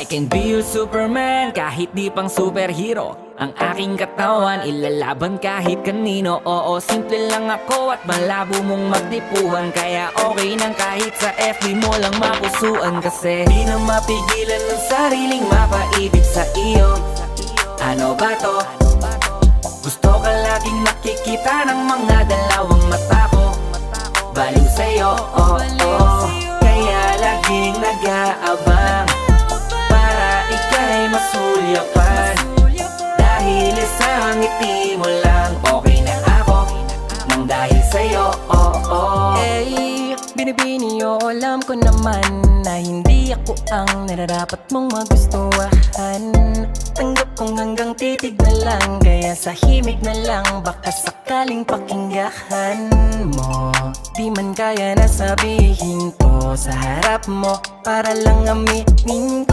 I can be your Superman kahit di pang superhero. Ang aking katawan ilalaban kahit kanino. Oo, simple lang ako at malabo mong magtipuhan. Kaya okay nang kahit sa FB mo lang mapusuan. Kasi di na mapigilan ng sariling mapaibig sa iyo. Ano ba to? Gusto ka laging nakikita ng mga dalawang mata ko. Baliw sa'yo, oh, oh. Kaya laging nag-aabang para ika'y masulyapan. Dahil isang ngiti mo lang, okay na ako nang dahil sa'yo, oh, oh. Eh, binibini o alam ko naman na hindi ako ang nararapat mong magustuhan. Tanggap kong hanggang titig na lang, kaya sa himig na lang baka sakaling pakinggan mo. Di man kaya na sabihin ko sa harap mo para lang aminin ko.